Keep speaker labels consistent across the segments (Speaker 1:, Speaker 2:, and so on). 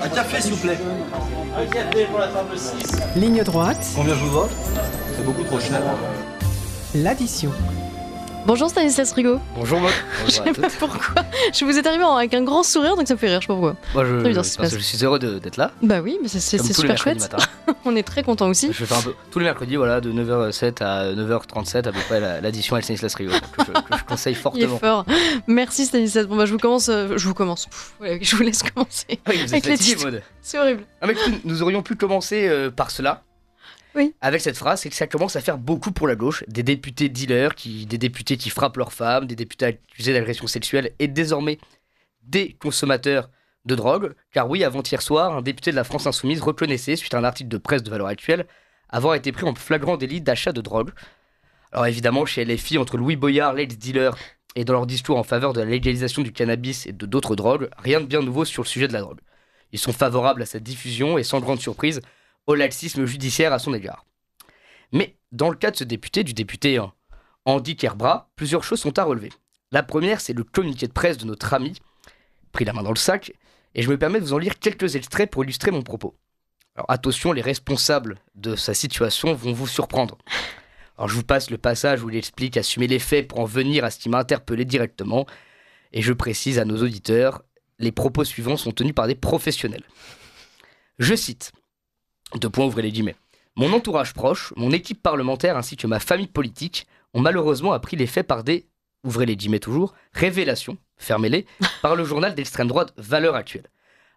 Speaker 1: Un café, s'il vous plaît.
Speaker 2: Un café pour la table 6.
Speaker 3: Ligne droite,
Speaker 1: Combien je vous dois? C'est beaucoup trop cher.
Speaker 3: l'addition.
Speaker 4: Bonjour Stanislas Rigaud.
Speaker 5: Bonjour Maud.
Speaker 4: Je sais pas pourquoi. Je vous êtes arrivé avec un grand sourire, donc ça me fait rire, je sais pas pourquoi.
Speaker 5: Moi,
Speaker 4: Très bien,
Speaker 5: parce que je suis heureux d'être là.
Speaker 4: Bah oui, mais c'est
Speaker 5: Comme tous les
Speaker 4: super
Speaker 5: mercredis
Speaker 4: chouette.
Speaker 5: matin.
Speaker 4: On est très contents aussi.
Speaker 5: Je fais un peu tous les mercredis, voilà, de 9h07 à 9h37 à peu près l'addition avec Stanislas Rigaud, que je conseille
Speaker 4: Il est
Speaker 5: fortement.
Speaker 4: fort. Merci Stanislas. Bon bah je vous commence. Ouais, je vous laisse commencer.
Speaker 5: Oui, vous
Speaker 4: Avec
Speaker 5: êtes
Speaker 4: les
Speaker 5: fatigué,
Speaker 4: titres.
Speaker 5: Maud.
Speaker 4: C'est horrible.
Speaker 5: Ah, mais écoute, nous aurions pu commencer par cela.
Speaker 4: Oui.
Speaker 5: Avec cette phrase, c'est que ça commence à faire beaucoup pour la gauche. Des députés dealers, des députés qui frappent leurs femmes, des députés accusés d'agression sexuelle et désormais des consommateurs de drogue. Car oui, avant-hier soir, un député de la France Insoumise reconnaissait, suite à un article de presse de Valeurs Actuelles, avoir été pris en flagrant délit d'achat de drogue. Alors évidemment, chez LFI, entre Louis Boyard, l'ex-dealer, et dans leur discours en faveur de la légalisation du cannabis et de d'autres drogues, rien de bien nouveau sur le sujet de la drogue. Ils sont favorables à cette diffusion et sans grande surprise, au laxisme judiciaire à son égard. Mais dans le cas de ce député, du député Andy Kerbrat, plusieurs choses sont à relever. La première, c'est le communiqué de presse de notre ami, pris la main dans le sac, et je me permets de vous en lire quelques extraits pour illustrer mon propos. Alors attention, les responsables de sa situation vont vous surprendre. Alors je vous passe le passage où il explique assumer les faits pour en venir à ce qui m'a interpellé directement, et je précise à nos auditeurs, les propos suivants sont tenus par des professionnels. Je cite, ouvrez les guillemets. Mon entourage proche, mon équipe parlementaire ainsi que ma famille politique ont malheureusement appris les faits par des, ouvrez les guillemets toujours, révélations, fermez-les, par le journal d'extrême droite Valeurs Actuelles,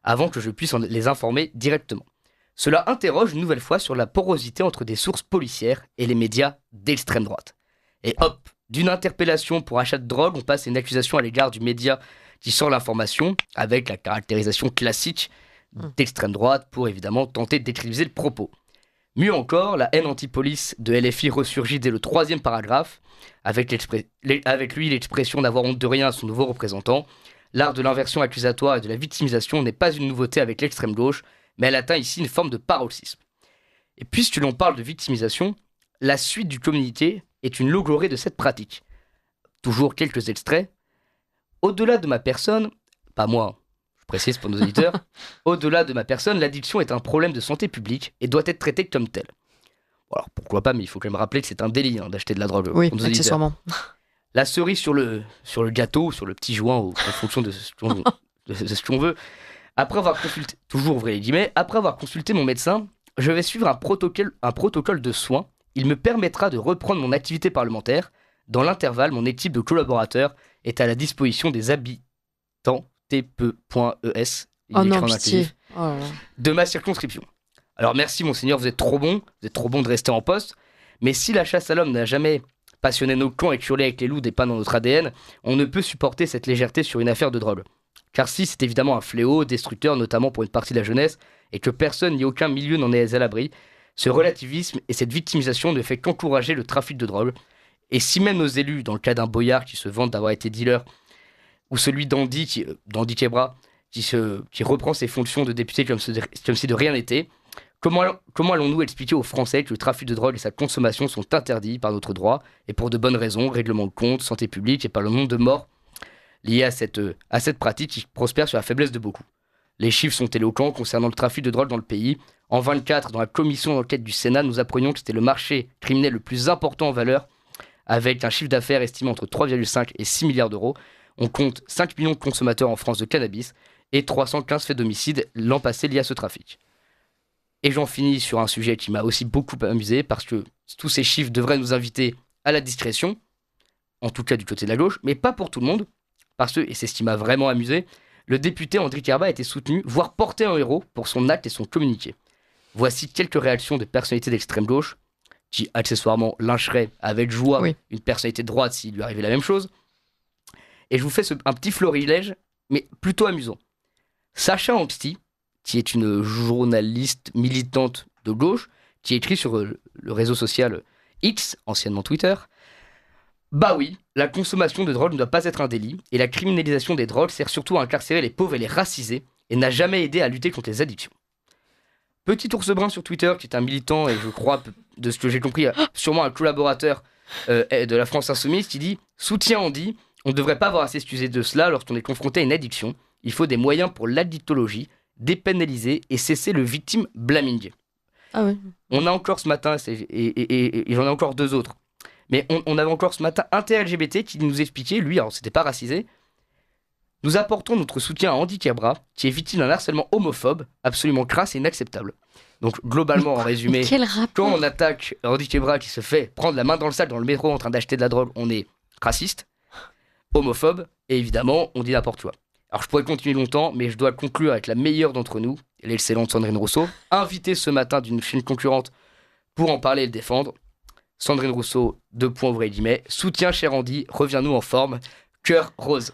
Speaker 5: avant que je puisse les informer directement. Cela interroge une nouvelle fois sur la porosité entre des sources policières et les médias d'extrême droite. Et hop, d'une interpellation pour achat de drogue, on passe à une accusation à l'égard du média qui sort l'information, avec la caractérisation classique d'extrême droite pour évidemment tenter d'écriviser le propos. Mieux encore, la haine anti-police de LFI ressurgit dès le 3e paragraphe, avec lui l'expression d'avoir honte de rien à son nouveau représentant. L'art de l'inversion accusatoire et de la victimisation n'est pas une nouveauté avec l'extrême gauche, mais elle atteint ici une forme de paroxysme. Et puisque l'on parle de victimisation, la suite du communiqué est une logorée de cette pratique. Toujours quelques extraits. Au-delà de ma personne, pas moi, je précise pour nos auditeurs, au-delà de ma personne, l'addiction est un problème de santé publique et doit être traité comme tel. Bon, alors pourquoi pas, mais il faut quand même rappeler que c'est un délit d'acheter de la drogue.
Speaker 4: Oui,
Speaker 5: pour nos auditeurs.
Speaker 4: accessoirement.
Speaker 5: La cerise sur le gâteau, sur le petit joint, en fonction de ce qu'on veut. Après avoir consulté, toujours ouvrez les guillemets, après avoir consulté mon médecin, je vais suivre un protocole de soins. Il me permettra de reprendre mon activité parlementaire. Dans l'intervalle, mon équipe de collaborateurs est à la disposition des habitants tpe.es
Speaker 4: Oh non, pitié. Oh là là.
Speaker 5: de ma circonscription. Alors merci monseigneur, vous êtes trop bon de rester en poste, mais si la chasse à l'homme n'a jamais passionné nos clans et curé avec les loups dépeint dans notre ADN, on ne peut supporter cette légèreté sur une affaire de drogue. Car si c'est évidemment un fléau, destructeur notamment pour une partie de la jeunesse, et que personne ni aucun milieu n'en est à l'abri, ce relativisme et cette victimisation ne fait qu'encourager le trafic de drogue. Et si même nos élus, dans le cas d'un Boyard qui se vante d'avoir été dealer, ou celui d'Andy Kerbrat, qui reprend ses fonctions de député comme si de rien n'était, comment allons-nous expliquer aux Français que le trafic de drogue et sa consommation sont interdits par notre droit, et pour de bonnes raisons, règlement de compte, santé publique, et par le nombre de morts liés à cette pratique qui prospère sur la faiblesse de beaucoup. Les chiffres sont éloquents concernant le trafic de drogue dans le pays. En 24, dans la commission d'enquête du Sénat, nous apprenions que c'était le marché criminel le plus important en valeur, avec un chiffre d'affaires estimé entre 3,5 et 6 milliards d'euros. On compte 5 millions de consommateurs en France de cannabis et 315 faits d'homicide l'an passé liés à ce trafic. Et j'en finis sur un sujet qui m'a aussi beaucoup amusé, parce que tous ces chiffres devraient nous inviter à la discrétion, en tout cas du côté de la gauche, mais pas pour tout le monde, parce que, et c'est ce qui m'a vraiment amusé, le député André Kerbrat a été soutenu, voire porté en héros pour son acte et son communiqué. Voici quelques réactions de personnalités d'extrême gauche, qui accessoirement lyncheraient avec joie une personnalité de droite s'il lui arrivait la même chose. Et je vous fais un petit florilège, mais plutôt amusant. Sacha Anxti, qui est une journaliste militante de gauche, qui écrit sur le réseau social X, anciennement Twitter, « Bah oui, la consommation de drogue ne doit pas être un délit, et la criminalisation des drogues sert surtout à incarcérer les pauvres et les racisés, et n'a jamais aidé à lutter contre les addictions. » Petit ours brun sur Twitter, qui est un militant, et je crois, de ce que j'ai compris, sûrement un collaborateur de la France Insoumise, qui dit « Soutien Andy, on ne devrait pas avoir à s'excuser de cela lorsqu'on est confronté à une addiction. Il faut des moyens pour l'addictologie, dépénaliser et cesser le victim blaming.
Speaker 4: Ah oui.
Speaker 5: On a encore ce matin, et j'en ai encore 2 autres, mais on avait encore ce matin un LGBT qui nous expliquait, lui, alors c'était pas racisé, nous apportons notre soutien à Andy Kebra, qui est victime d'un harcèlement homophobe, absolument crasse et inacceptable. Donc globalement, en résumé,
Speaker 4: Quel rapport?
Speaker 5: quand on attaque Andy Kebra qui se fait prendre la main dans le sac dans le métro en train d'acheter de la drogue, on est raciste, homophobe, et évidemment, on dit n'importe quoi. Alors je pourrais continuer longtemps, mais je dois conclure avec la meilleure d'entre nous, l'excellente Sandrine Rousseau, invitée ce matin d'une chaîne concurrente pour en parler et le défendre. Sandrine Rousseau, soutien cher Andy, reviens-nous en forme, cœur rose.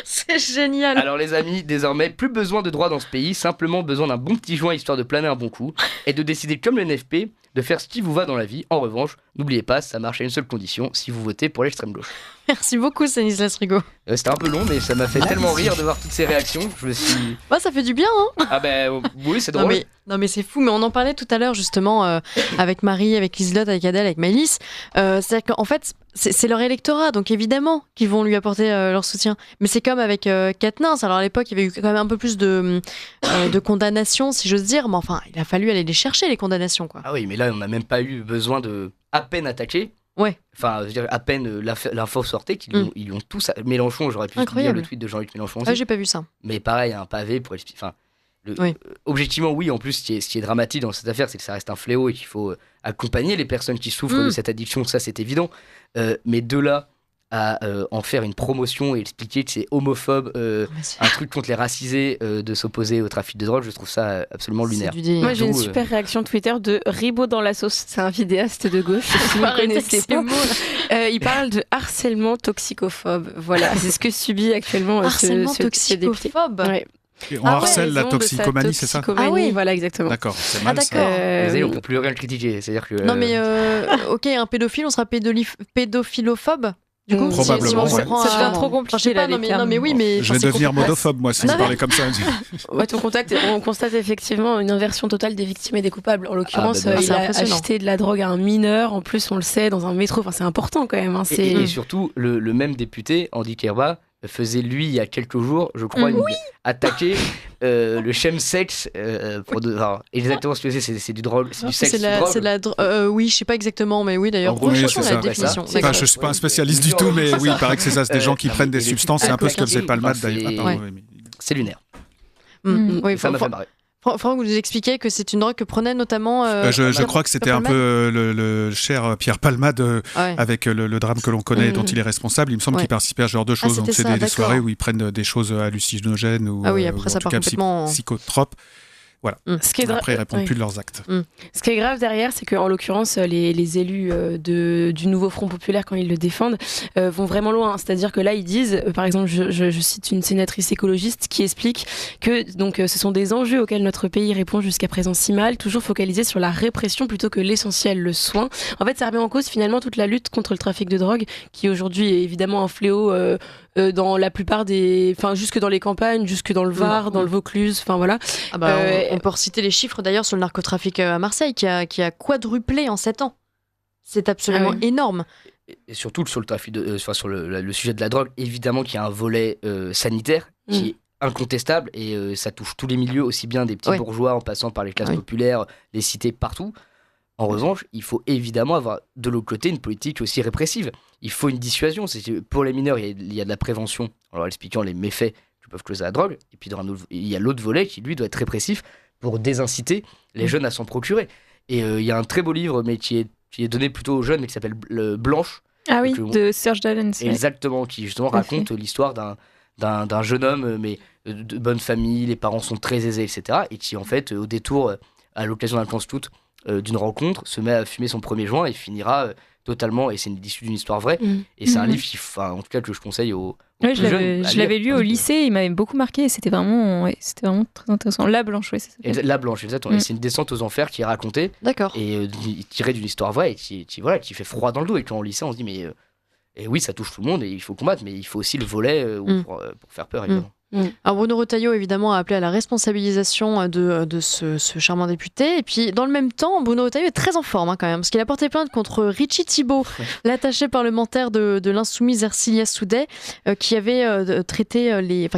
Speaker 4: C'est génial.
Speaker 5: Alors les amis, désormais, plus besoin de droits dans ce pays, simplement besoin d'un bon petit joint histoire de planer un bon coup, et de décider comme le NFP, de faire ce qui vous va dans la vie. En revanche, n'oubliez pas, ça marche à une seule condition, si vous votez pour l'extrême gauche.
Speaker 4: Merci beaucoup, Stanislas Rigaud.
Speaker 5: C'était un peu long, mais ça m'a fait tellement rire de voir toutes ces réactions. Je me suis...
Speaker 4: Bah, ça fait du bien, hein.
Speaker 5: Ah ben oui, c'est
Speaker 4: Non
Speaker 5: drôle.
Speaker 4: mais c'est fou, mais on en parlait tout à l'heure justement avec Marie, avec Liselotte, avec Adèle, avec Maëlys. C'est-à-dire qu'en fait, c'est leur électorat, donc évidemment qu'ils vont lui apporter leur soutien. Mais c'est comme avec Quatennens. Alors à l'époque, il y avait eu quand même un peu plus de condamnations, si j'ose dire, mais enfin, il a fallu aller les chercher, les condamnations, quoi.
Speaker 5: Ah oui, mais là, on n'a même pas eu besoin de à peine attaquer.
Speaker 4: Ouais.
Speaker 5: Enfin, je veux dire, à peine l'info sortait qu'ils ils ont tous... Mélenchon, j'aurais pu lire
Speaker 4: Incroyable.
Speaker 5: le tweet de Jean-Luc Mélenchon aussi.
Speaker 4: Ah, j'ai pas vu ça.
Speaker 5: Mais pareil, un pavé pour expliquer... Enfin,
Speaker 4: Oui.
Speaker 5: Objectivement, oui, en plus, ce qui est dramatique dans cette affaire, c'est que ça reste un fléau et qu'il faut accompagner les personnes qui souffrent de cette addiction, ça c'est évident. Mais de là à en faire une promotion et expliquer que c'est homophobe, un truc contre les racisés, de s'opposer au trafic de drogue, je trouve ça absolument lunaire.
Speaker 6: Moi j'ai une
Speaker 5: D'où,
Speaker 6: super réaction Twitter de Ribot dans la sauce, c'est un vidéaste de gauche, si vous ne connaissez pas. Il parle de harcèlement toxicophobe, voilà, c'est ce que subit actuellement
Speaker 4: Harcèlement
Speaker 6: ce député.
Speaker 4: toxicophobe.
Speaker 6: Ouais.
Speaker 7: Et on harcèle la toxicomanie, c'est ça?
Speaker 6: Ah
Speaker 4: oui,
Speaker 6: voilà, exactement.
Speaker 7: D'accord, c'est mal ça.
Speaker 4: d'accord.
Speaker 5: Désolé, on peut plus rien le critiquer, c'est-à-dire que...
Speaker 4: Non mais ok, un pédophile, on sera pédophilophobe. Du coup,
Speaker 7: Probablement,
Speaker 4: si on se
Speaker 7: ouais.
Speaker 4: prend
Speaker 6: Ça devient
Speaker 4: à-
Speaker 6: trop
Speaker 4: Enfin, je sais
Speaker 6: compliqué
Speaker 4: pas,
Speaker 6: là,
Speaker 4: non,
Speaker 6: les
Speaker 4: mais,
Speaker 6: termes.
Speaker 4: non mais oui, mais
Speaker 7: Je vais
Speaker 4: c'est
Speaker 7: devenir
Speaker 4: compliqué.
Speaker 7: modophobe, moi, si vous parlez comme ça.
Speaker 6: Ouais, on constate effectivement une inversion totale des victimes et des coupables. En l'occurrence,
Speaker 5: bah,
Speaker 6: il
Speaker 4: c'est
Speaker 6: a
Speaker 4: impressionnant.
Speaker 6: acheté de la drogue à un mineur. En plus, on le sait, dans un métro. Enfin, c'est important quand même. Hein,
Speaker 5: Et surtout, le même député, Andy Kebra, faisait lui, il y a quelques jours, je crois, attaquer le chemsex exactement ce que c'est du drogue, c'est du sexe
Speaker 4: C'est
Speaker 5: drogue.
Speaker 4: oui, je sais pas exactement, mais oui d'ailleurs.
Speaker 5: En gros,
Speaker 7: Oui,
Speaker 4: Franchement,
Speaker 7: c'est
Speaker 4: la
Speaker 7: ça.
Speaker 4: définition.
Speaker 5: C'est
Speaker 4: D'accord.
Speaker 7: Enfin, je suis pas un spécialiste du tout, mais oui, il paraît que c'est ça. C'est des gens qui prennent des substances. C'est un peu ce que faisait Palmade
Speaker 5: Enfin,
Speaker 7: d'ailleurs.
Speaker 5: c'est-
Speaker 7: Ah, pardon, oui, mais-
Speaker 5: C'est lunaire.
Speaker 4: Oui,
Speaker 5: Ça m'a fait marrer.
Speaker 4: Franck, vous nous expliquiez que c'est une drogue que prenait notamment.
Speaker 7: Je crois que c'était un peu le cher Pierre Palmade
Speaker 4: Ouais.
Speaker 7: avec le drame que l'on connaît, dont il est responsable. Il me semble
Speaker 4: Ouais.
Speaker 7: qu'il participait à ce genre de choses. Donc
Speaker 4: c'était
Speaker 7: c'est
Speaker 4: ça,
Speaker 7: des
Speaker 4: d'accord.
Speaker 7: soirées où ils prennent des choses hallucinogènes ou,
Speaker 4: Ah oui,
Speaker 7: ou
Speaker 4: après
Speaker 7: en
Speaker 4: ça
Speaker 7: tout
Speaker 4: part
Speaker 7: cas
Speaker 4: complètement.
Speaker 7: psychotropes. Voilà.
Speaker 6: Ce qui est
Speaker 7: Après, ils répondent
Speaker 6: oui.
Speaker 7: plus de leurs actes.
Speaker 6: Ce qui est grave derrière, c'est qu'en l'occurrence, les élus du nouveau Front Populaire, quand ils le défendent, vont vraiment loin. C'est-à-dire que là, ils disent, par exemple, je cite une sénatrice écologiste qui explique que donc, ce sont des enjeux auxquels notre pays répond jusqu'à présent si mal, toujours focalisé sur la répression plutôt que l'essentiel, le soin. En fait, ça remet en cause finalement toute la lutte contre le trafic de drogue, qui aujourd'hui est évidemment un fléau dans la plupart des... Enfin, jusque dans les campagnes, jusque dans le Var, dans le Vaucluse, enfin voilà.
Speaker 4: Ah bah, on peut reciter les chiffres d'ailleurs sur le narcotrafic à Marseille qui a quadruplé en 7 ans. C'est absolument énorme.
Speaker 5: Et surtout sur le trafic sur le sujet de la drogue, évidemment qu'il y a un volet sanitaire qui est incontestable et ça touche tous les milieux, aussi bien des petits bourgeois en passant par les classes populaires, les cités, partout. En revanche, il faut évidemment avoir de l'autre côté une politique aussi répressive. Il faut une dissuasion. Pour les mineurs, il y a de la prévention, en leur expliquant les méfaits qui peuvent causer la drogue. Et puis il y a l'autre volet qui, lui, doit être répressif pour désinciter les jeunes à s'en procurer. Et il y a un très beau livre, mais qui est donné plutôt aux jeunes, mais qui s'appelle Blanche.
Speaker 8: Ah oui,
Speaker 5: Donc,
Speaker 8: de Serge Dalens.
Speaker 5: Exactement, qui justement raconte l'histoire d'un jeune homme, mais de bonne famille, les parents sont très aisés, etc. Et qui, en fait, au détour, à l'occasion d'un camp scout, d'une rencontre, se met à fumer son premier joint et finira totalement, et c'est l'issue d'une histoire vraie. Et c'est un livre en tout cas, que je conseille aux
Speaker 8: Oui,
Speaker 5: plus jeunes à
Speaker 8: je l'avais
Speaker 5: lire.
Speaker 8: lu au lycée, il m'avait beaucoup marqué et c'était vraiment très intéressant. La Blanche, oui, c'est ça.
Speaker 5: Et La Blanche, exactement. Et c'est une descente aux enfers qui est racontée.
Speaker 4: D'accord.
Speaker 5: Et tirée d'une histoire vraie et qui fait froid dans le dos. Et quand on lit ça, on se dit, mais et oui, ça touche tout le monde et il faut combattre, mais il faut aussi le volet pour faire peur, évidemment.
Speaker 4: Alors Bruno Retailleau, évidemment, a appelé à la responsabilisation de ce charmant député. Et puis, dans le même temps, Bruno Retailleau est très en forme quand même, parce qu'il a porté plainte contre Richie Thibault, l'attaché parlementaire de l'insoumise Ercilia Soudet, qui avait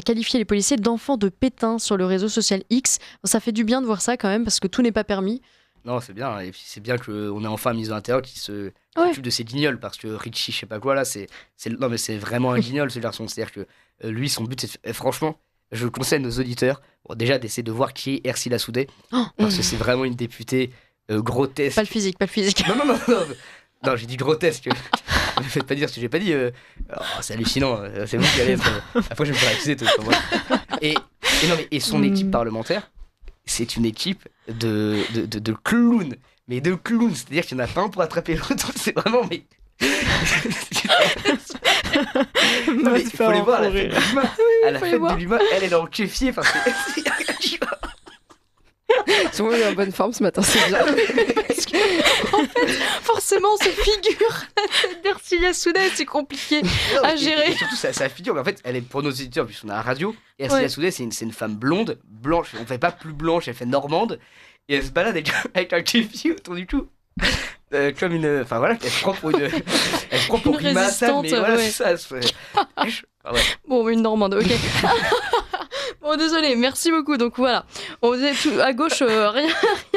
Speaker 4: qualifié les policiers d'enfants de Pétain sur le réseau social X. Bon, ça fait du bien de voir ça quand même, parce que tout n'est pas permis.
Speaker 5: Non, c'est bien. Et puis c'est bien qu'on ait enfin un ministre de l'Intérieur qui s'occupe de ces guignols, parce que Richie, je sais pas quoi, là, non, mais c'est vraiment un guignol, ce garçon. C'est-à-dire que lui, son but, c'est franchement, je conseille à nos auditeurs, déjà d'essayer de voir qui est Ercilia Soudet, parce que c'est vraiment une députée grotesque.
Speaker 4: Pas le physique.
Speaker 5: Non, j'ai dit grotesque. Ne me faites pas dire ce que j'ai pas dit. C'est hallucinant. C'est vous qui allez être. Après, je vais me faire accuser. Et son équipe parlementaire, c'est une équipe de clowns. Mais de clowns. C'est-à-dire qu'il n'y en a pas un pour attraper l'autre. C'est vraiment. Mais il faut les voir à la fête de l'humain. À la fête de l'humain, elle est dans le kéfier parce que.
Speaker 6: Ils sont en bonne forme ce matin, c'est bien.
Speaker 4: Parce que, en fait, forcément, se figure la tête d'Ercilia Soudet, c'est compliqué à gérer.
Speaker 5: Et surtout, ça figure. Mais en fait, elle est pour nos éditeurs, puisqu'on a la radio. Et Ercilia Soudet, c'est une femme blonde, blanche. On ne fait pas plus blanche, elle fait normande. Et elle se balade avec un kéfier autour du cou. Comme une. Enfin voilà, elle se prend pour une. Elle se prend pour une résistante, mais voilà, c'est ça.
Speaker 4: Bon, une normande, ok. Bon, désolé, merci beaucoup. Donc voilà, on faisait tout à gauche, rien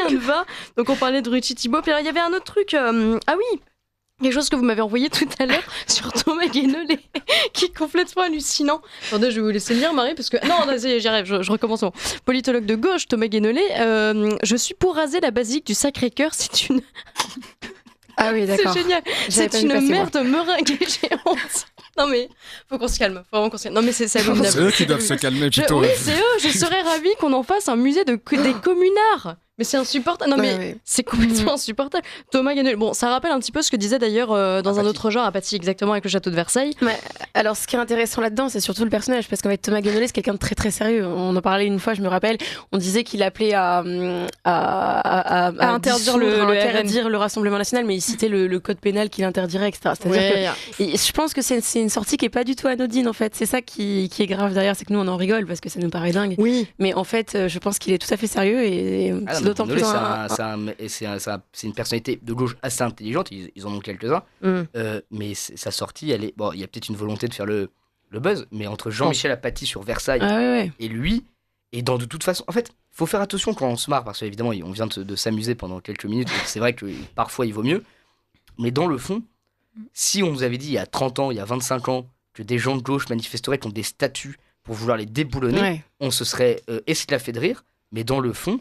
Speaker 4: ne va. Donc on parlait de Richie Thibault. Puis il y avait un autre truc. Ah oui, quelque chose que vous m'avez envoyé tout à l'heure sur Thomas Guénolé, qui est complètement hallucinant. Attendez, je vais vous laisser lire, Marie, parce que non, j'y arrive, je recommence. Bon. Politologue de gauche, Thomas Guénolé. Je suis pour raser la basilique du Sacré-Cœur. C'est une.
Speaker 6: Ah oui, d'accord.
Speaker 4: C'est génial. C'est une merde meringuée géante. Non mais faut qu'on se calme, faut vraiment qu'on se calme. Non mais c'est abominable.
Speaker 7: C'est eux qui doivent se calmer plutôt.
Speaker 4: Oui, c'est eux. Je serais ravie qu'on en fasse un musée des communards. Mais c'est insupportable. Non mais c'est complètement insupportable. Thomas Guénolé. Bon, ça rappelle un petit peu ce que disait d'ailleurs dans un autre genre, Apathy, exactement, avec le château de Versailles.
Speaker 6: Ouais. Alors ce qui est intéressant là-dedans, c'est surtout le personnage, parce qu'en fait Thomas Guénolé, c'est quelqu'un de très très sérieux. On en parlait une fois, je me rappelle. On disait qu'il appelait à
Speaker 8: interdire
Speaker 6: le Rassemblement national, mais il citait le code pénal qui l'interdirait, etc. C'est-à-dire que je pense que c'est une sortie qui est pas du tout anodine en fait. C'est ça qui est grave derrière, c'est que nous on en rigole parce que ça nous paraît dingue.
Speaker 4: Oui.
Speaker 6: Mais en fait, je pense qu'il est tout à fait sérieux et c'est d'autant plus.
Speaker 5: C'est une personnalité de gauche assez intelligente. Ils en ont quelques-uns. Mais sa sortie, il y a peut-être une volonté de faire le buzz, mais entre Jean-Michel Apathy sur Versailles et lui, et de toute façon, en fait, faut faire attention quand on se marre parce qu'évidemment, on vient de s'amuser pendant quelques minutes. C'est vrai que parfois il vaut mieux, mais dans le fond, si on nous avait dit il y a 30 ans, il y a 25 ans, que des gens de gauche manifesteraient contre des statues pour vouloir les déboulonner, on se serait esclaffé de rire, mais dans le fond,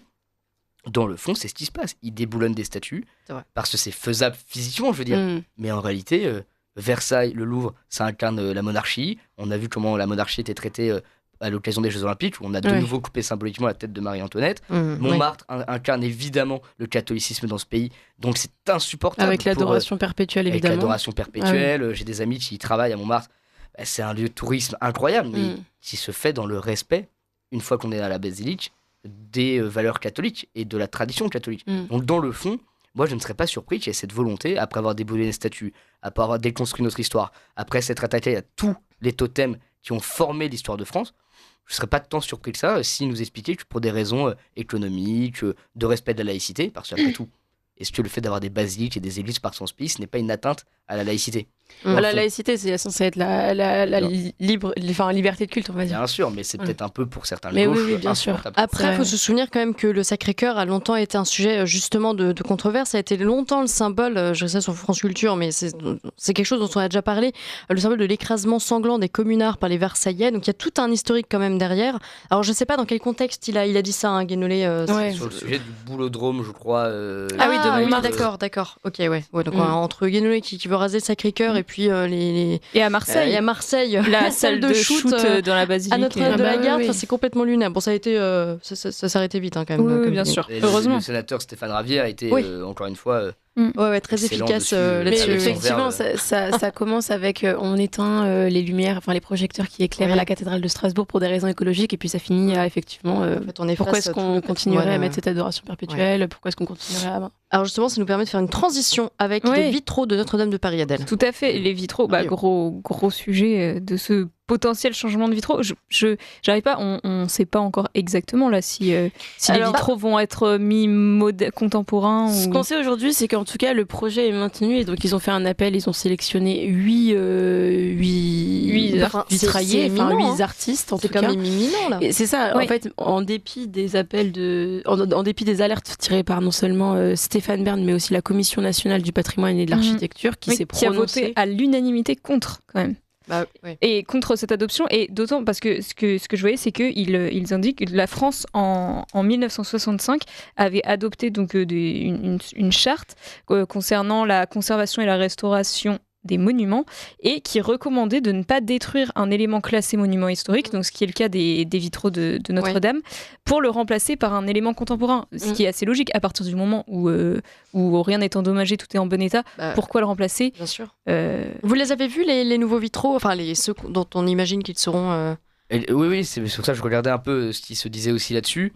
Speaker 5: c'est ce qui se passe. Ils déboulonnent des statues parce que c'est faisable physiquement, je veux dire. Mais en réalité, Versailles, le Louvre, ça incarne la monarchie. On a vu comment la monarchie était traitée à l'occasion des Jeux Olympiques, où on a de nouveau coupé symboliquement la tête de Marie-Antoinette. Montmartre incarne évidemment le catholicisme dans ce pays. Donc c'est insupportable.
Speaker 6: Avec l'adoration perpétuelle, évidemment.
Speaker 5: Avec l'adoration perpétuelle. J'ai des amis qui travaillent à Montmartre. C'est un lieu de tourisme incroyable, mais qui se fait dans le respect, une fois qu'on est à la basilique, des valeurs catholiques et de la tradition catholique. Donc dans le fond, moi je ne serais pas surpris qu'il y ait cette volonté, après avoir déboulonné les statues, après avoir déconstruit notre histoire, après s'être attaqué à tous les totems qui ont formé l'histoire de France, je ne serais pas tant surpris que ça s'ils nous expliquaient que pour des raisons économiques, de respect de la laïcité, parce qu'après tout, est-ce que le fait d'avoir des basiliques et des églises par son pays, ce n'est pas une atteinte à la laïcité?
Speaker 6: La laïcité, c'est censé être la liberté de culte, on va dire.
Speaker 5: Bien sûr, mais c'est peut-être un peu pour certains
Speaker 6: mais
Speaker 5: gauches.
Speaker 6: Oui, bien sûr.
Speaker 4: Après, il faut se souvenir quand même que le Sacré-Cœur a longtemps été un sujet justement de controverse. Ça a été longtemps le symbole, je sais sur France Culture, mais c'est quelque chose dont on a déjà parlé, le symbole de l'écrasement sanglant des communards par les Versaillais. Donc il y a tout un historique quand même derrière. Alors je ne sais pas dans quel contexte il a dit ça, hein, Guénolé.
Speaker 5: Sur le sujet du boulodrome, je crois.
Speaker 4: D'accord. Ok, ouais. Donc entre Guénolé qui veut raser le Sacré-Cœur et puis
Speaker 8: et à Marseille,
Speaker 4: la salle de shoot
Speaker 8: dans la basilique
Speaker 4: à Notre-Dame de la Garde, c'est complètement lunaire. Bon, ça a été ça s'arrêtait vite quand même.
Speaker 8: Oui, bien sûr.
Speaker 5: Et
Speaker 8: heureusement.
Speaker 5: Le sénateur Stéphane Ravier a été encore une fois
Speaker 4: très efficace
Speaker 5: là-dessus.
Speaker 4: là-dessus.
Speaker 6: Effectivement, ça commence avec on éteint les lumières, les projecteurs qui éclairent la cathédrale de Strasbourg pour des raisons écologiques, et puis ça finit à effectivement. Pourquoi est-ce qu'on continuerait à mettre cette adoration perpétuelle? Pourquoi est-ce qu'on continuerait à...
Speaker 4: Alors justement, ça nous permet de faire une transition avec les vitraux de Notre-Dame de Paris, Adèle.
Speaker 8: Tout à fait, les vitraux, gros sujet de ce potentiel changement de vitraux. J'arrive pas, on sait pas encore exactement là si les vitraux vont être mis contemporains.
Speaker 6: Ce qu'on sait aujourd'hui, c'est qu'en tout cas, le projet est maintenu et donc ils ont fait un appel, ils ont sélectionné 8 vitraillés, 8 artistes en tout cas.
Speaker 4: C'est comme imminent là.
Speaker 6: Et c'est ça, en fait, en dépit des appels en dépit des alertes tirées par non seulement Stéphane Bern, mais aussi la Commission nationale du patrimoine et de l'architecture qui s'est prononcée.
Speaker 8: Qui a voté à l'unanimité contre quand même. Et contre cette adoption, et d'autant parce que ce que je voyais, c'est qu'ils indiquent que la France en 1965 avait adopté donc une charte concernant la conservation et la restauration des monuments et qui recommandait de ne pas détruire un élément classé monument historique, donc ce qui est le cas des vitraux de Notre-Dame, pour le remplacer par un élément contemporain, ce qui est assez logique à partir du moment où rien n'est endommagé, tout est en bon état. Pourquoi le remplacer ?
Speaker 4: Bien sûr. Vous les avez vus les nouveaux vitraux, enfin ceux dont on imagine qu'ils seront
Speaker 5: Oui, c'est sur ça que je regardais un peu ce qui se disait aussi là-dessus.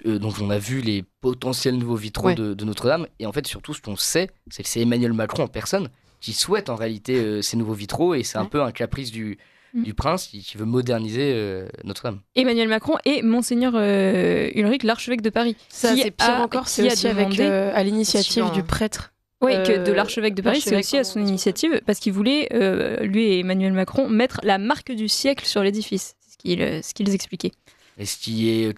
Speaker 5: Donc on a vu les potentiels nouveaux vitraux de Notre-Dame, et en fait surtout ce qu'on sait, c'est que c'est Emmanuel Macron en personne qui souhaite en réalité ces nouveaux vitraux, et c'est un peu un caprice du prince qui veut moderniser Notre-Dame.
Speaker 8: Emmanuel Macron et Monseigneur Ulrich, l'archevêque de Paris.
Speaker 6: Ça, c'est pire encore, c'est aussi à l'initiative du prêtre.
Speaker 8: Oui, que de l'archevêque de Paris, c'est aussi à son initiative, parce qu'il voulait, lui et Emmanuel Macron, mettre la marque du siècle sur l'édifice. C'est ce qu'ils expliquaient.
Speaker 5: Et ce qui est,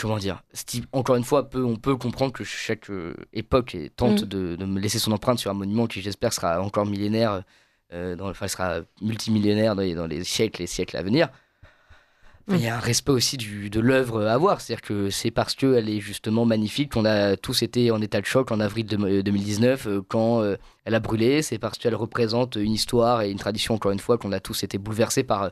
Speaker 5: encore une fois, on peut comprendre que chaque époque tente de laisser son empreinte sur un monument qui, j'espère, sera encore millénaire, sera multimillénaire dans les siècles et siècles à venir. Il y a un respect aussi de l'œuvre à avoir, c'est-à-dire que c'est parce qu'elle est justement magnifique qu'on a tous été en état de choc en avril 2019 quand elle a brûlé, c'est parce qu'elle représente une histoire et une tradition, encore une fois, qu'on a tous été bouleversés par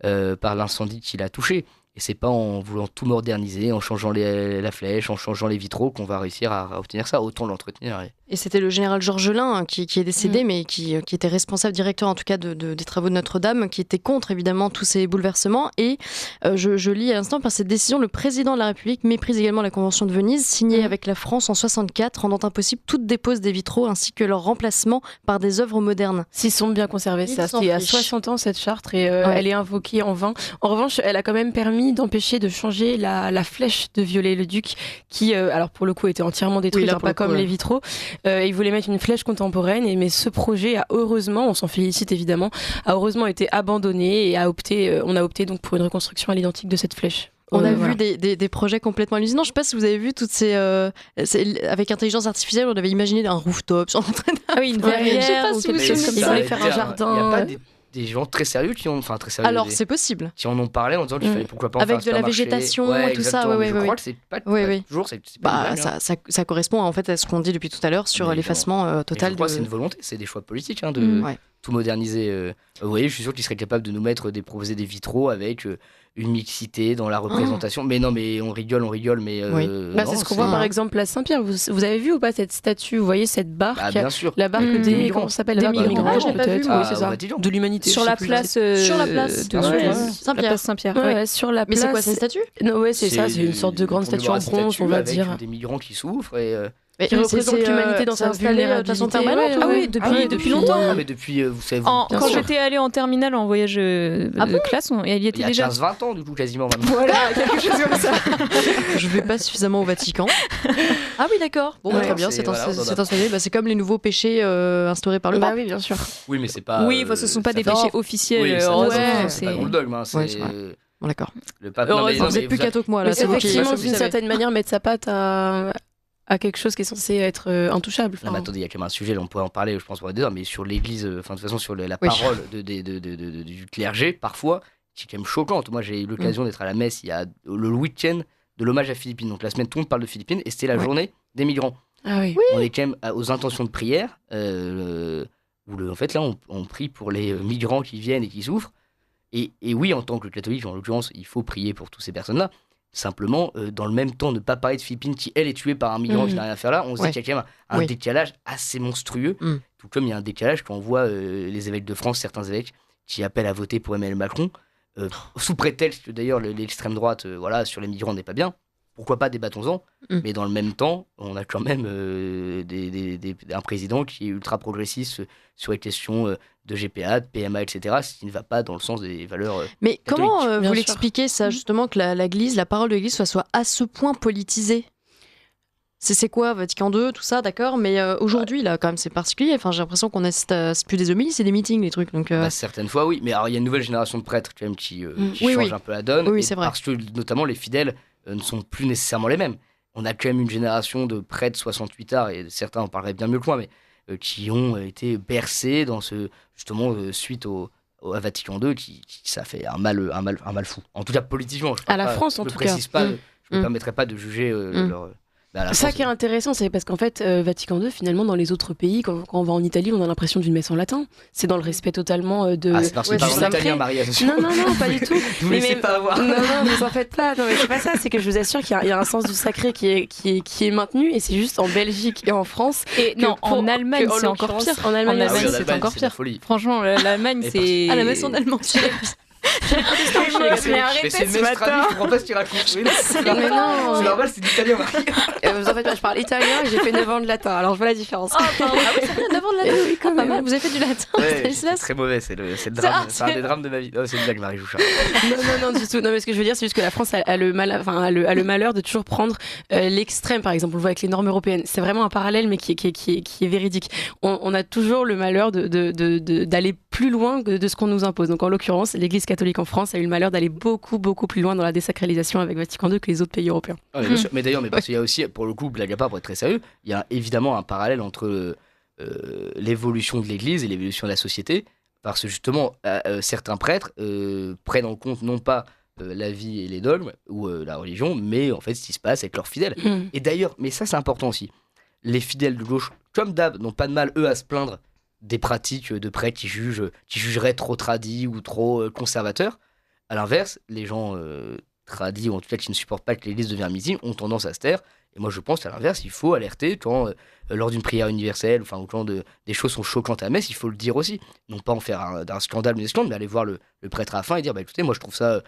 Speaker 5: l'incendie qui l'a touché. Et c'est pas en voulant tout moderniser, en changeant la flèche, en changeant les vitraux qu'on va réussir à obtenir ça, autant l'entretenir.
Speaker 4: Et c'était le général Georges Lain qui est décédé, mais qui était responsable directeur en tout cas des travaux de Notre-Dame, qui était contre évidemment tous ces bouleversements. Et je lis à l'instant, par cette décision, le président de la République méprise également la Convention de Venise, signée avec la France en 64, rendant impossible toute dépose des vitraux ainsi que leur remplacement par des œuvres modernes.
Speaker 6: S'ils sont bien conservés, ça c'était à 60 ans cette charte, et elle est invoquée en vain. En revanche, elle a quand même permis d'empêcher de changer la flèche de Viollet-le-Duc qui, alors pour le coup, était entièrement détruite, pas comme les vitraux. Ils voulaient mettre une flèche contemporaine, mais ce projet a heureusement, on s'en félicite évidemment, a heureusement été abandonné et on a opté donc pour une reconstruction à l'identique de cette flèche.
Speaker 4: On a vu des projets complètement hallucinants. Je ne sais pas si vous avez vu toutes ces... avec intelligence artificielle, on avait imaginé un rooftop.
Speaker 8: Une verrière.
Speaker 4: Je sais pas si vous
Speaker 6: ils voulaient faire un jardin.
Speaker 5: Il n'y a pas des gens très sérieux qui ont...
Speaker 4: Alors, c'est possible.
Speaker 5: Qui en ont parlé en disant qu'il fallait pourquoi pas en
Speaker 4: avec
Speaker 5: faire
Speaker 4: de la végétation, tout ça.
Speaker 5: Je crois que c'est pas toujours...
Speaker 4: Ça correspond en fait à ce qu'on dit depuis tout à l'heure sur l'effacement total.
Speaker 5: Je crois que c'est une volonté, c'est des choix politiques de tout moderniser. Vous voyez, je suis sûr qu'ils seraient capables de nous proposer des vitraux avec... une mixité dans la représentation. Mais non, mais on rigole, mais...
Speaker 6: c'est ce qu'on voit par exemple Place Saint-Pierre. Vous avez vu ou pas cette statue ? Vous voyez cette barque ?
Speaker 5: Bien sûr.
Speaker 6: La barque des migrants. Comment ça s'appelle ? Des migrants, peut-être.
Speaker 5: Oui,
Speaker 6: c'est ça. De l'humanité.
Speaker 8: Sur la place Saint-Pierre.
Speaker 6: Ouais, sur la place.
Speaker 4: Mais c'est quoi, c'est une statue ?
Speaker 6: Non, ouais, c'est ça. C'est une sorte de grande statue en bronze, on va dire.
Speaker 5: Avec des migrants qui souffrent et...
Speaker 6: qui représente l'humanité dans sa vulnérabilité.
Speaker 4: De façon permanente.
Speaker 8: Ah oui, depuis longtemps.
Speaker 5: Mais depuis, vous savez...
Speaker 8: Quand j'étais allée en terminale en voyage de classe, elle y était déjà.
Speaker 5: Il y a 15-20 ans, du coup, quasiment maintenant.
Speaker 4: Voilà, quelque chose comme ça. Je vais pas suffisamment au Vatican. Ah oui, d'accord. Bon, très bien, c'est installé. C'est comme les nouveaux péchés instaurés par le pape.
Speaker 6: Oui, bien sûr.
Speaker 5: Oui, mais c'est pas...
Speaker 8: Oui, ce sont pas des péchés officiels.
Speaker 5: C'est pas le dogme. C'est...
Speaker 4: Bon, d'accord.
Speaker 5: Le pape...
Speaker 4: Vous êtes plus catho que moi, là.
Speaker 6: Mais effectivement, d'une certaine manière, mettre sa patte à quelque chose qui est censé être intouchable.
Speaker 5: Non, mais attendez, il y a quand même un sujet, là, on pourrait en parler, je pense, pour des heures, mais sur l'église, de toute façon, sur la parole du clergé, parfois, qui est quand même choquante. Moi, j'ai eu l'occasion d'être à la messe il y a le week-end de l'hommage à Philippines. Donc la semaine, tout le monde parle de Philippines, et c'était la journée des migrants.
Speaker 6: Ah oui.
Speaker 5: On est quand même aux intentions de prière, où en fait, là, on prie pour les migrants qui viennent et qui souffrent. Et oui, en tant que catholique, en l'occurrence, il faut prier pour toutes ces personnes-là. Simplement, dans le même temps, ne pas parler de Philippines qui, elle, est tuée par un migrant qui n'a rien à faire là. On se dit qu'il y a quand même un décalage assez monstrueux. Tout comme il y a un décalage quand on voit les évêques de France, certains évêques, qui appellent à voter pour Emmanuel Macron, sous prétexte que d'ailleurs l'extrême droite sur les migrants n'est pas bien. pourquoi pas débattons-en, mais dans le même temps, on a quand même un président qui est ultra progressiste sur les questions de GPA, de PMA, etc., ce qui ne va pas dans le sens des valeurs
Speaker 4: Mais
Speaker 5: catholiques.
Speaker 4: comment
Speaker 6: Bien
Speaker 4: vous
Speaker 6: sûr.
Speaker 4: l'expliquez ça, justement, que la parole de l'Église soit à ce point politisée? C'est quoi, Vatican II, tout ça, d'accord, mais aujourd'hui, là, quand même, c'est particulier. Enfin, j'ai l'impression qu'on assiste à... C'est plus des homélies, c'est des meetings, les trucs. Donc,
Speaker 5: Bah, certaines fois, oui. Mais alors, il y a une nouvelle génération de prêtres quand même qui
Speaker 4: Oui,
Speaker 5: change
Speaker 4: oui.
Speaker 5: un peu la donne.
Speaker 4: Oui,
Speaker 5: et
Speaker 4: c'est vrai.
Speaker 5: Parce que, notamment, les fidèles ne sont plus nécessairement les mêmes. On a quand même une génération de prêtres 68 arts, et certains en parleraient bien mieux que moi, mais qui ont été bercés dans justement, suite à Vatican II, ça fait un mal fou. En tout cas, politiquement.
Speaker 6: À la France, en tout cas.
Speaker 5: Je ne me permettrai pas de juger leur... à la
Speaker 6: Ça
Speaker 5: France,
Speaker 6: qui est intéressant, c'est parce qu'en fait, Vatican II, finalement, dans les autres pays, quand on va en Italie, on a l'impression d'une messe en latin. C'est dans le respect totalement de.
Speaker 5: c'est parce que
Speaker 6: du
Speaker 5: tu parles en
Speaker 6: sacré.
Speaker 5: italien, Marie, attention.
Speaker 6: Non, pas du tout.
Speaker 5: Vous
Speaker 6: Mais
Speaker 5: laissez
Speaker 6: même-
Speaker 5: pas avoir.
Speaker 6: Non, vous en faites pas. Non, mais c'est pas ça. C'est que je vous assure qu'il y a un sens du sacré qui est maintenu, et c'est juste en Belgique et en France.
Speaker 8: Et non, en Allemagne,
Speaker 6: que,
Speaker 8: c'est encore
Speaker 6: l'occurrence,
Speaker 8: pire.
Speaker 6: En Allemagne,
Speaker 8: En
Speaker 5: Ah oui,
Speaker 8: Allemagne,
Speaker 5: en
Speaker 8: c'est
Speaker 5: Allemagne,
Speaker 8: encore
Speaker 5: c'est la
Speaker 8: pire.
Speaker 5: folie.
Speaker 8: Franchement, l'Allemagne,
Speaker 5: Et
Speaker 8: c'est.
Speaker 4: à la messe en allemand,
Speaker 6: Mais arrêtez
Speaker 5: c'est
Speaker 6: ce
Speaker 5: une Mestrali,
Speaker 6: matin.
Speaker 5: je comprends pas ce qu'il raconte. Oui, c'est
Speaker 6: Mais non.
Speaker 5: normal, c'est d'italien, Marie.
Speaker 6: Vous en faites pas, je parle italien et j'ai fait 9 ans de latin. Alors je vois la différence.
Speaker 4: Ah oui, c'est bien, d'avant de la
Speaker 6: Oui, quand
Speaker 4: pas
Speaker 6: même.
Speaker 4: mal. Vous avez fait du latin,
Speaker 5: Ouais, c'est
Speaker 4: Stanislas?
Speaker 5: très mauvais, c'est le drame. C'est un des drames de ma vie. Non, c'est une blague, Marie Jouchard.
Speaker 6: Non, du tout. Non, mais ce que je veux dire, c'est juste que la France a le malheur de toujours prendre l'extrême, par exemple. On le voit avec les normes européennes. C'est vraiment un parallèle, mais qui est véridique. On a toujours le malheur d'aller plus loin de ce qu'on nous impose. Donc, en l'occurrence, l'Église catholique en France a eu le malheur d'aller beaucoup plus loin dans la désacralisation avec Vatican II que les autres pays européens.
Speaker 5: Ah, mais bien sûr. Mais d'ailleurs, parce qu'il y a aussi, pour le coup, blague à part, pour être très sérieux, il y a évidemment un parallèle entre l'évolution de l'Église et l'évolution de la société. Parce que justement, certains prêtres prennent en compte non pas la vie et les dogmes ou la religion, mais en fait ce qui se passe avec leurs fidèles. Et d'ailleurs, mais ça c'est important aussi, les fidèles de gauche, comme d'hab, n'ont pas de mal, eux, à se plaindre des pratiques de prêtres qui jugeraient trop tradis ou trop conservateurs. À l'inverse, les gens tradis, ou en tout cas qui ne supportent pas que l'Église devienne misime, ont tendance à se taire. Et moi je pense qu'à l'inverse, il faut alerter quand, lors d'une prière universelle, enfin, ou quand des choses sont choquantes à la messe, il faut le dire aussi. Non pas en faire d'un scandale, mais mais aller voir le prêtre à la fin et dire, bah écoutez, moi je trouve ça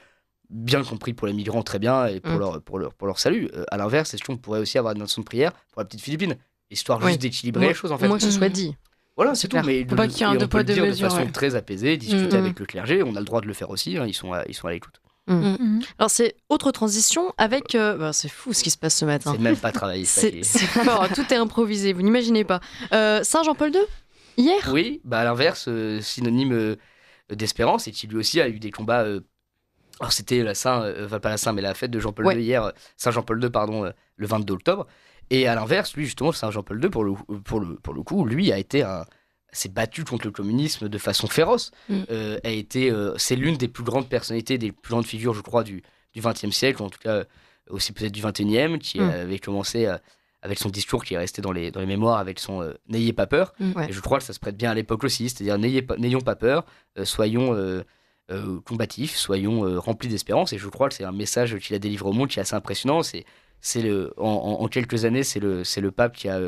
Speaker 5: bien compris pour les migrants, très bien, et pour leur salut. À l'inverse, est-ce qu'on pourrait aussi avoir une nation de prière pour la petite Philippine, histoire juste d'équilibrer les choses, en fait.
Speaker 4: Au moins que ce soit dit.
Speaker 5: Voilà, c'est tout.
Speaker 4: clair.
Speaker 5: Mais
Speaker 6: Faut pas qu'il y ait un
Speaker 5: et on
Speaker 6: deux
Speaker 5: peut
Speaker 6: poids,
Speaker 5: le
Speaker 6: deux
Speaker 5: dire de
Speaker 6: mesures,
Speaker 5: façon
Speaker 6: ouais.
Speaker 5: très apaisée, discuter avec le clergé, on a le droit de le faire aussi, ils sont à l'écoute.
Speaker 4: Alors, c'est autre transition avec. C'est fou ce qui se passe ce matin.
Speaker 5: C'est même pas travailler.
Speaker 4: C'est fort, tout est improvisé, vous n'imaginez pas. Saint Jean-Paul II, hier.
Speaker 5: Oui, bah à l'inverse, synonyme d'espérance, et qui lui aussi a eu des combats. Alors c'était pas la Saint, mais la fête de Jean-Paul II hier, Saint Jean-Paul II, pardon, le 22 octobre. Et à l'inverse, lui justement, Saint Jean-Paul II, pour le coup, lui s'est battu contre le communisme de façon féroce. C'est l'une des plus grandes personnalités, des plus grandes figures, je crois, du XXe siècle, en tout cas aussi peut-être du XXIe, qui avait commencé avec son discours qui est resté dans les mémoires, avec son n'ayez pas peur. Et je crois que ça se prête bien à l'époque aussi, c'est-à-dire n'ayons pas peur, soyons combatifs, soyons remplis d'espérance. Et je crois que c'est un message qu'il a délivré au monde qui est assez impressionnant. En quelques années, c'est le pape qui a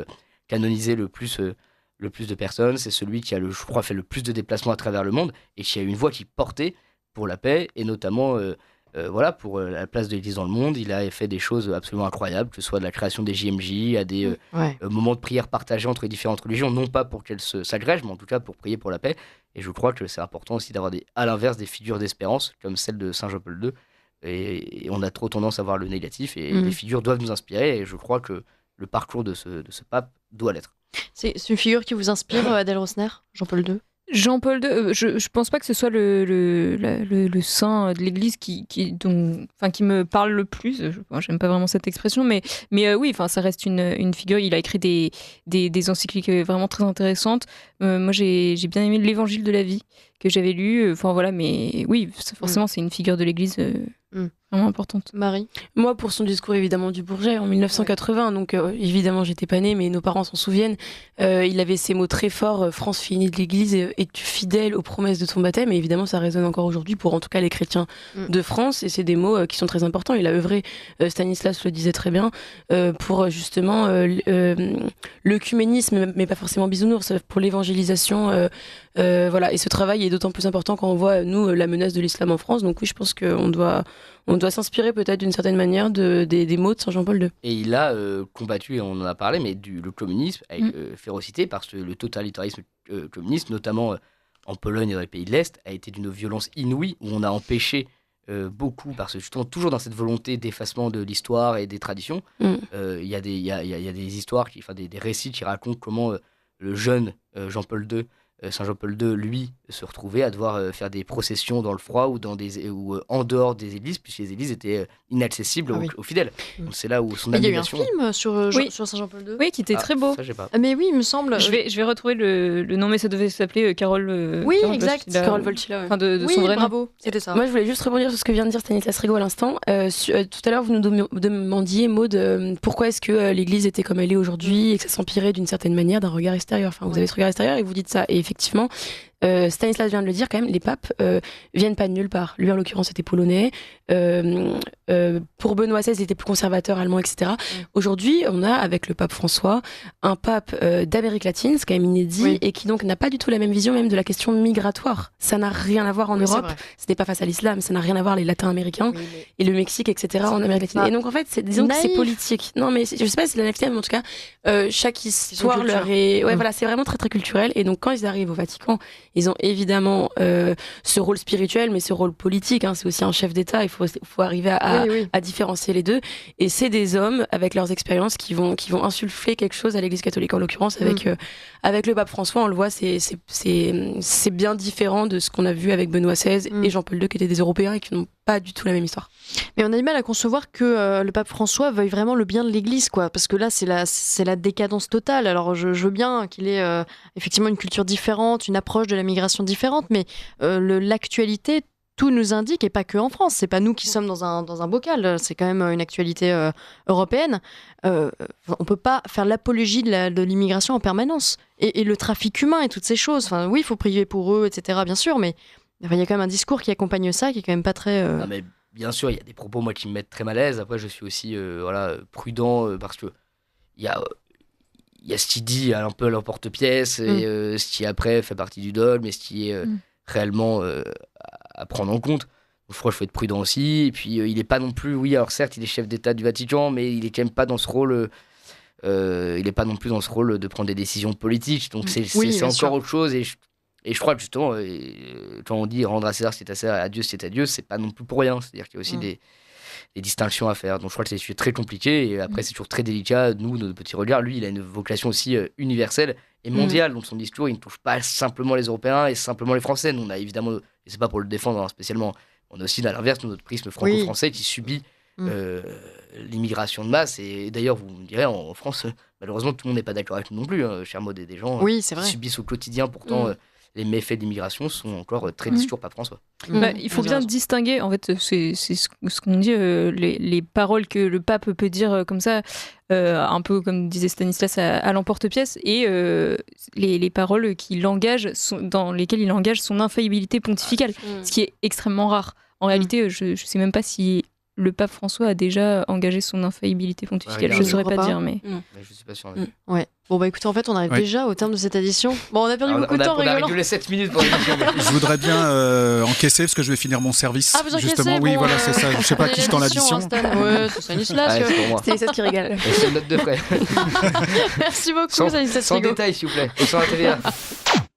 Speaker 5: canonisé le plus de personnes, c'est celui qui a, je crois, fait le plus de déplacements à travers le monde et qui a une voix qui portait pour la paix et notamment pour la place de l'Église dans le monde. Il a fait des choses absolument incroyables, que ce soit de la création des JMJ à des moments de prière partagés entre les différentes religions, non pas pour qu'elles s'agrègent, mais en tout cas pour prier pour la paix. Et je crois que c'est important aussi d'avoir à l'inverse des figures d'espérance, comme celle de Saint Jean-Paul II. Et on a trop tendance à voir le négatif, et les figures doivent nous inspirer, et je crois que le parcours de ce pape doit l'être.
Speaker 4: C'est une figure qui vous inspire, Adèle Rosner, Jean-Paul II?
Speaker 8: Jean-Paul II, je pense pas que ce soit le saint de l'Église qui me parle le plus. J'aime pas vraiment cette expression, mais oui, ça reste une figure. Il a écrit des encycliques vraiment très intéressantes. Moi, j'ai bien aimé l'Évangile de la vie que j'avais lu. Mais oui, forcément, c'est une figure de l'Église vraiment importante.
Speaker 4: Marie?
Speaker 6: Moi, pour son discours évidemment du Bourget en 1980, donc évidemment j'étais pas née, mais nos parents s'en souviennent, il avait ces mots très forts, France fille née de l'Église, es-tu fidèle aux promesses de ton baptême? Et évidemment ça résonne encore aujourd'hui pour en tout cas les chrétiens de France, et c'est des mots qui sont très importants. Il a œuvré, Stanislas le disait très bien, pour justement l'œcuménisme, mais pas forcément bisounours, pour l'évangélisation, et ce travail est d'autant plus important quand on voit, nous, la menace de l'islam en France. Donc oui, je pense qu'on doit on doit s'inspirer peut-être d'une certaine manière des mots de Saint Jean-Paul II.
Speaker 5: Et il a combattu, et on en a parlé, mais le communisme avec férocité, parce que le totalitarisme communiste, notamment en Pologne et dans les pays de l'Est, a été d'une violence inouïe, où on a empêché beaucoup, parce que justement, toujours dans cette volonté d'effacement de l'histoire et des traditions, il y a des histoires, des récits qui racontent comment le jeune Jean-Paul II, Saint Jean-Paul II, lui, se retrouvait à devoir faire des processions dans le froid ou en dehors des églises, puisque les églises étaient inaccessibles aux fidèles. Donc c'est là où son abnégation...
Speaker 4: Il y a eu un film sur Saint Jean-Paul II.
Speaker 8: Oui, qui était très beau.
Speaker 5: Ça, j'ai pas.
Speaker 4: Mais oui, il me semble.
Speaker 8: Je vais retrouver le nom, mais ça devait s'appeler Carole.
Speaker 4: Oui,
Speaker 8: Carole
Speaker 4: exact.
Speaker 8: Voltila,
Speaker 6: Carole Voltila,
Speaker 8: Enfin, de
Speaker 4: oui,
Speaker 8: son vrai nom.
Speaker 4: bravo, c'était ça.
Speaker 6: Moi, je voulais juste rebondir sur ce que vient de dire Stanislas Rigaud à l'instant. Tout à l'heure, vous nous demandiez, Maud, pourquoi est-ce que l'Église était comme elle est aujourd'hui et que ça s'empirait d'une certaine manière d'un regard extérieur. Enfin, vous avez ce regard extérieur et vous dites ça. Et effectivement, Stanislas vient de le dire quand même, les papes viennent pas de nulle part. Lui, en l'occurrence, était polonais. Pour Benoît XVI, il était plus conservateur, allemand, etc. Aujourd'hui, on a, avec le pape François, un pape d'Amérique latine, c'est quand même inédit, et qui donc n'a pas du tout la même vision même de la question migratoire. Ça n'a rien à voir en Europe. Ce n'est pas face à l'islam, ça n'a rien à voir les latins américains et le Mexique, etc. en Amérique latine. Et donc, en fait, disons que c'est politique. Non, mais je sais pas si c'est la naïveté, mais en tout cas, chaque histoire leur est... Ouais, voilà, c'est vraiment très, très culturel. Et donc, quand ils arrivent au Vatican, ils ont évidemment ce rôle spirituel, mais ce rôle politique. C'est aussi un chef d'État. Il faut arriver à différencier les deux. Et c'est des hommes avec leurs expériences qui vont insuffler quelque chose à l'Église catholique. En l'occurrence, avec le pape François, on le voit, c'est bien différent de ce qu'on a vu avec Benoît XVI et Jean-Paul II, qui étaient des Européens et qui n'ont pas du tout la même histoire.
Speaker 4: Mais on a du mal à concevoir que le pape François veuille vraiment le bien de l'Église, quoi. Parce que là, c'est la décadence totale. Alors, je veux bien qu'il ait effectivement une culture différente, une approche de la migration différente, mais l'actualité, tout nous indique, et pas que en France, c'est pas nous qui sommes dans un bocal, c'est quand même une actualité européenne. On peut pas faire l'apologie de l'immigration en permanence. Et le trafic humain et toutes ces choses. Enfin, oui, il faut prier pour eux, etc., bien sûr, mais il y a quand même un discours qui accompagne ça, qui est quand même pas très...
Speaker 5: Non, mais bien sûr, il y a des propos, moi, qui me mettent très mal à l'aise. Après, je suis aussi prudent, parce que il y a ce qui dit un peu à l'emporte-pièce, et ce qui, après, fait partie du dogme, et ce qui est réellement à prendre en compte. Donc, je crois qu'il faut être prudent aussi. Et puis, il n'est pas non plus... Oui, alors certes, il est chef d'État du Vatican, mais il est quand même pas dans ce rôle... il n'est pas non plus dans ce rôle de prendre des décisions politiques. Donc, c'est encore autre chose. Et je crois que justement, quand on dit rendre à César ce qui est à César, à Dieu ce qui est à Dieu, c'est pas non plus pour rien. C'est-à-dire qu'il y a aussi des distinctions à faire. Donc je crois que c'est un sujet très compliqué. Et après, c'est toujours très délicat. Nous, notre petit regard, lui, il a une vocation aussi universelle et mondiale. Donc son discours, il ne touche pas simplement les Européens et simplement les Français. Nous, on a évidemment, et c'est pas pour le défendre spécialement, on a aussi à l'inverse notre prisme franco-français qui subit l'immigration de masse. Et d'ailleurs, vous me direz, en France, malheureusement, tout le monde n'est pas d'accord avec nous non plus. Cher Maud, des gens qui subissent au quotidien pourtant... les méfaits de l'immigration sont encore très discours pape François.
Speaker 8: Il faut bien distinguer, en fait, c'est ce qu'on dit, les paroles que le pape peut dire comme ça, un peu comme disait Stanislas à l'emporte-pièce, et les paroles dans lesquelles il engage son infaillibilité pontificale, ce qui est extrêmement rare. En réalité, je ne sais même pas si le pape François a déjà engagé son infaillibilité pontificale. Je ne saurais pas dire, mais...
Speaker 5: Je suis pas sûr.
Speaker 4: Ouais. Bon, écoutez, en fait, on arrive déjà au terme de cette édition. Bon, on a perdu beaucoup de temps rigolant.
Speaker 5: On a rigolé 7 minutes pour l'émission.
Speaker 7: Je voudrais bien encaisser parce que je vais finir mon service.
Speaker 4: Ah, vous
Speaker 7: justement,
Speaker 4: encaissez,
Speaker 7: oui, voilà, c'est ça. Je sais pas qui je tend l'addition.
Speaker 4: Ouais, c'est Stanislas.
Speaker 5: C'est pour moi.
Speaker 6: C'est ça qui régale.
Speaker 5: C'est une note de frais.
Speaker 4: Merci beaucoup, Stanislas.
Speaker 5: Sans détail, s'il vous plaît. Et sans la TVA.